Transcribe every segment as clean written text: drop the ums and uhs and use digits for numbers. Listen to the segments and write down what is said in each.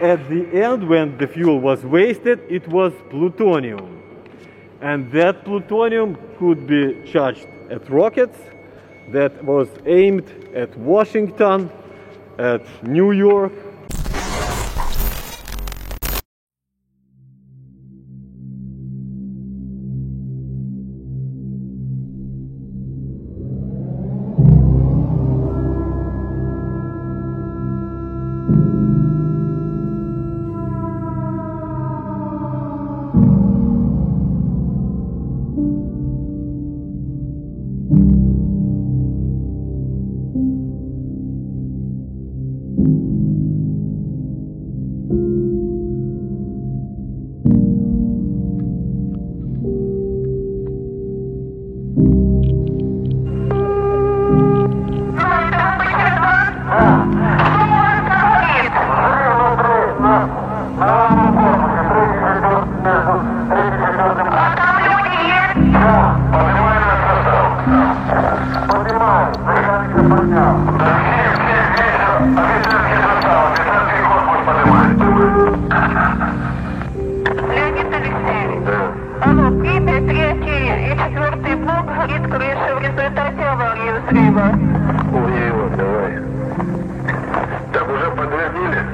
at the end, when the fuel was wasted, it was plutonium. And that plutonium could be charged at rockets that was aimed at Washington, at New York.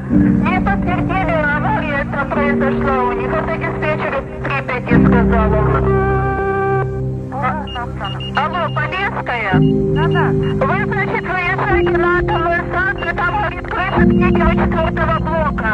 Не подтвердили, авария это произошла у них. Это диспетчер Припяти сказала. Алло, Полесская? Да-да. Вы, значит, выезжаете на атомную станцию, там горит крыша третьего, четвертого блока.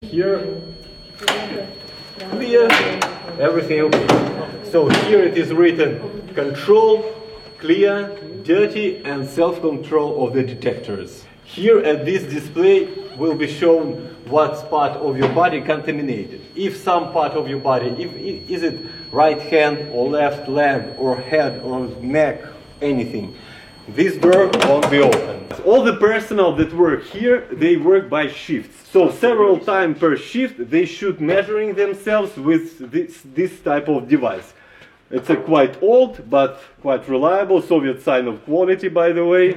Here, clear, everything okay. So here it is written control, clear, dirty, and self-control of the detectors. Here at this display will be shown what part of your body contaminated. If some part of your body, is it right hand or left leg or head or neck, anything, this door won't be open. All the personnel that work here, they work by shifts. So several times per shift, they should measuring themselves with this type of device. It's a quite old, but quite reliable Soviet sign of quality, by the way.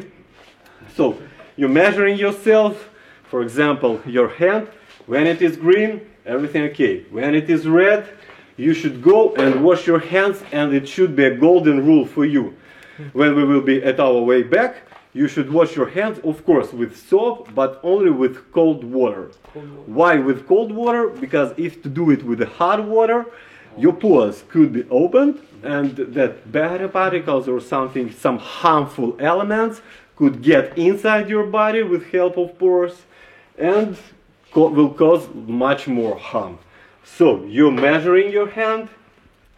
So you're measuring yourself, for example, your hand. When it is green, everything okay. When it is red, you should go and wash your hands, and it should be a golden rule for you. When we will be at our way back, you should wash your hands, of course, with soap, but only with cold water. Why with cold water? Because if to do it with the hot water, your pores could be opened, and that bacteria particles or something, some harmful elements could get inside your body with help of pores, and will cause much more harm. So you're measuring your hand,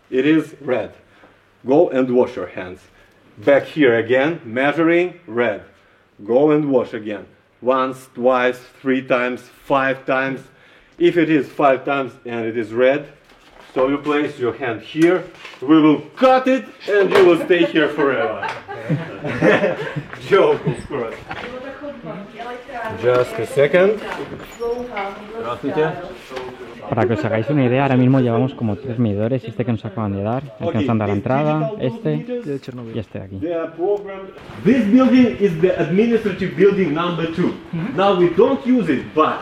it is red. Go and wash your hands. Back here again, measuring, red. Go and wash again. Once, twice, 3 times, 5 times. If it is 5 times and it is red, so you place your hand here, we will cut it and you will stay here forever. Joke, of course. Just a second. Para que os hagáis una idea, ahora mismo llevamos como 3 medidores, este que nos acaban de dar, el que nos han dado a la entrada, este y este de aquí. This building is the administrative building number 2. Now we don't use it, but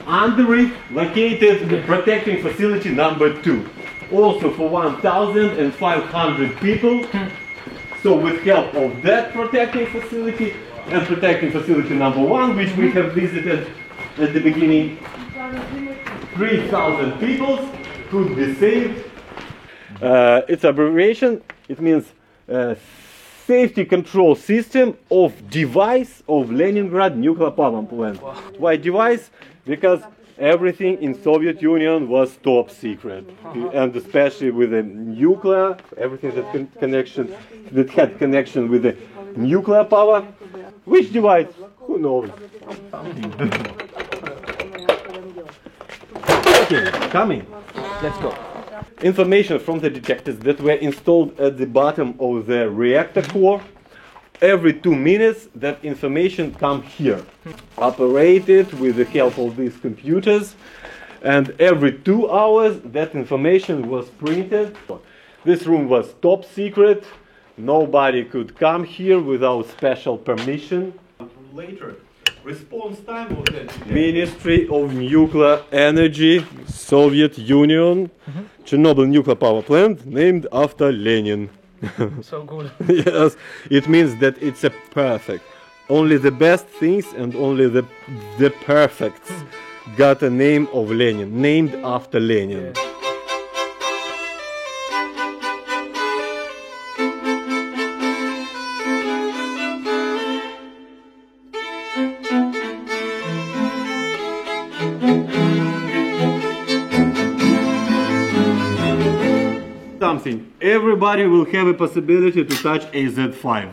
under it located the protecting facility number 2. Also for 1,500 people. So with help of that protecting facility and protecting facility number 1, which we have visited at the beginning, 3,000 people could be saved. Its abbreviation, it means Safety Control System of Device of Leningrad Nuclear Power Plant. Why device? Because everything in Soviet Union was top secret, and especially with the nuclear, everything that had connection with the nuclear power. Which device? Who knows? Okay, coming. Let's go. Information from the detectors that were installed at the bottom of the reactor core. Every 2 minutes, that information comes here, operated with the help of these computers, and every 2 hours, that information was printed. This room was top secret. Nobody could come here without special permission. Later, response time of the Ministry of Nuclear Energy, Soviet Union, Chernobyl nuclear power plant, named after Lenin. So good. Yes, it means that it's a perfect. Only the best things and only the perfects got a name of Lenin, named after Lenin. Yeah. Something. Everybody will have a possibility to touch AZ5.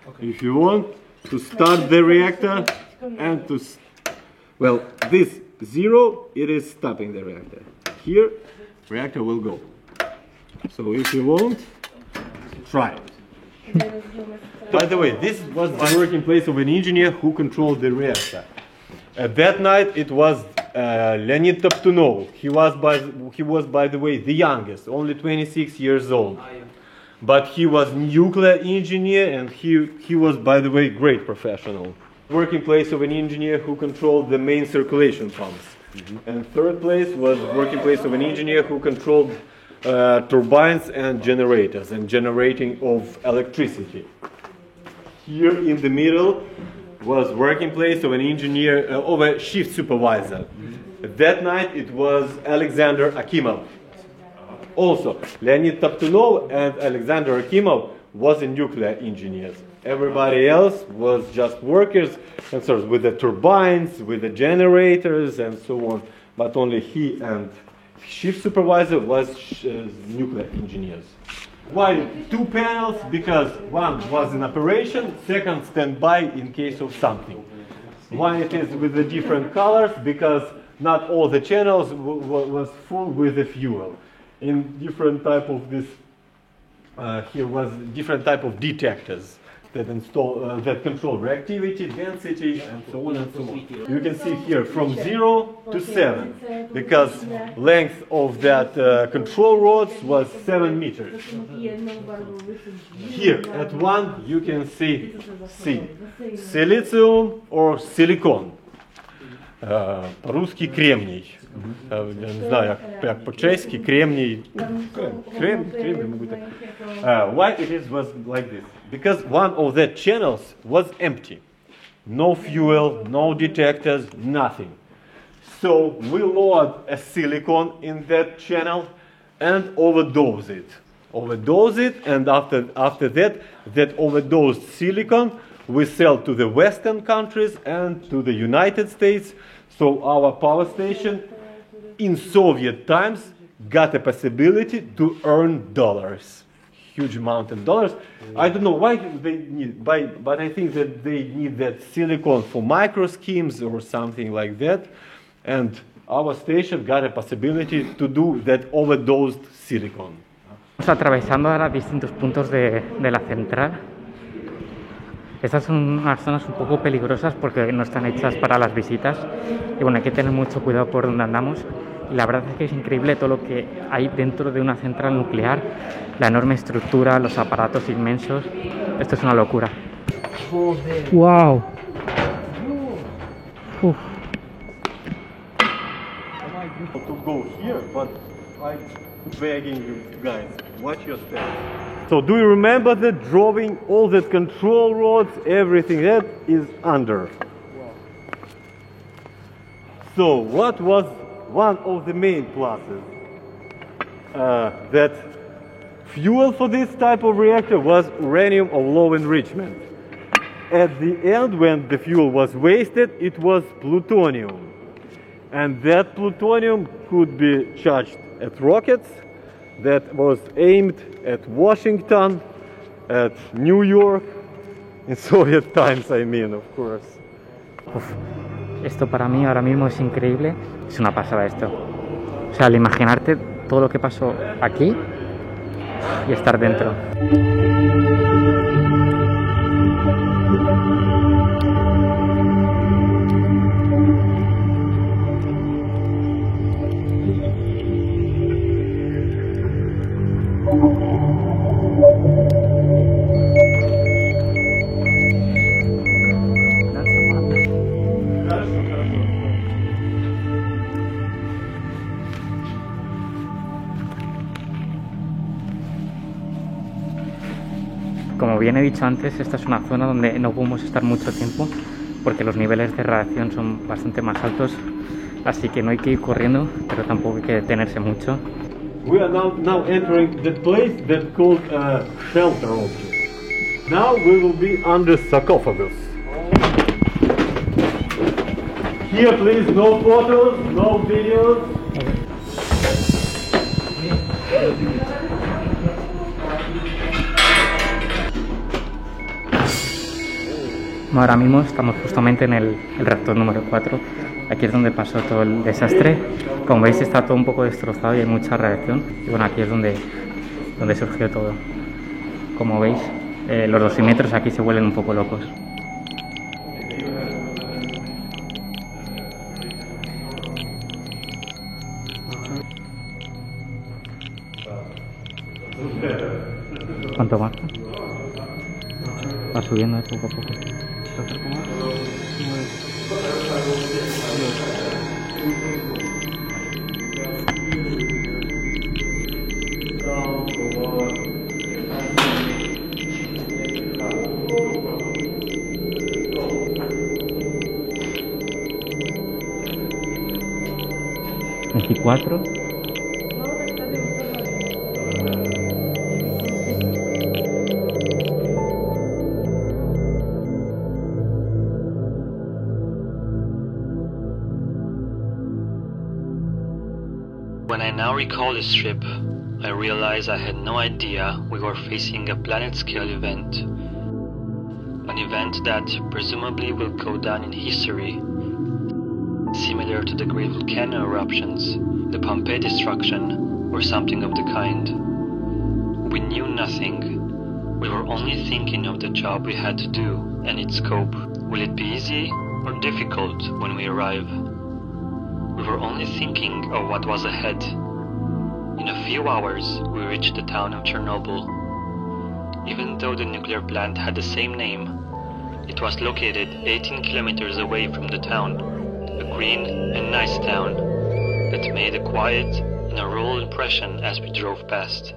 Okay. If you want to start the reactor and to... Well, this 0, it is stopping the reactor. Here, reactor will go. So if you want, try it. By the way, this was the working place of an engineer who controlled the reactor. At that night, it was Leonid Toptunov. He was, by the way, the youngest, only 26 years old. But he was nuclear engineer, and he was, by the way, great professional. Working place of an engineer who controlled the main circulation pumps. And third place was working place of an engineer who controlled turbines and generators and generating of electricity. Here in the middle was working place of an engineer, of a shift supervisor. That night it was Alexander Akimov. Also, Leonid Toptunov and Alexander Akimov was a nuclear engineers. Everybody else was just workers and sort of with the turbines, with the generators and so on. But only he and shift supervisor was nuclear engineers. Why 2 panels? Because one was in operation, second standby in case of something. Why it is with the different colors? Because not all the channels was full with the fuel. In different type of this, here was different type of detectors that that control reactivity, density, and so on and so on. You can see here from 0 to 7, because length of that control rods was 7 meters. Here at 1 you can see C, silicium or silicon. По-русски кремний. Я не знаю, як по-чеськи кремний. Why it was like this? Because one of the channels was empty. No fuel, no detectors, nothing. So we load a silicon in that channel and overdose it. And after that overdosed silicon we sell to the Western countries and to the United States. So our power station in Soviet times got a possibility to earn dollars, huge amount of dollars. I don't know why they need, but I think that they need that silicon for micro schemes or something like that. And our station got a possibility to do that overdosed silicon. Estamos atravesando ahora distintos puntos de la central. Estas son unas zonas un poco peligrosas porque no están hechas para las visitas y bueno, hay que tener mucho cuidado por donde andamos. Y la verdad es que es increíble todo lo que hay dentro de una central nuclear, la enorme estructura, los aparatos inmensos. Esto es una locura. ¡Wow! Uf. To go here, but I'm begging you guys, watch your step. So do you remember the drawing, all that control rods, everything that is under? So what was one of the main pluses, that fuel for this type of reactor was uranium of low enrichment. At the end, when the fuel was wasted, it was plutonium. And that plutonium could be charged at rockets that was aimed at Washington, at New York, in Soviet times, I mean, of course. Uf, esto para mí ahora mismo es increíble, es una pasada esto. O sea, al imaginarte todo lo que pasó aquí y estar dentro. Como bien he dicho antes, esta es una zona donde no podemos estar mucho tiempo porque los niveles de radiación son bastante más altos, así que no hay que ir corriendo, pero tampoco hay que detenerse mucho. We are now entering the place that's called shelter object. Now we will be under sarcophagus. Here please, no photos, no videos. Ahora mismo estamos justamente en el reactor número 4. Aquí es donde pasó todo el desastre. Como veis está todo un poco destrozado y hay mucha radiación. Y bueno, aquí es donde surgió todo. Como veis, los dosimetros aquí se vuelven un poco locos. ¿Cuánto más? Va subiendo poco a poco. ¿24? When I now recall this trip, I realize I had no idea we were facing a planet-scale event. An event that presumably will go down in history, similar to the great volcano eruptions, the Pompeii destruction, or something of the kind. We knew nothing. We were only thinking of the job we had to do and its scope. Will it be easy or difficult when we arrive? We were only thinking of what was ahead. In a few hours, we reached the town of Chernobyl. Even though the nuclear plant had the same name, it was located 18 kilometers away from the town, a green and nice town that made a quiet and a rural impression as we drove past.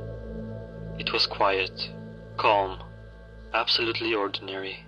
It was quiet, calm, absolutely ordinary.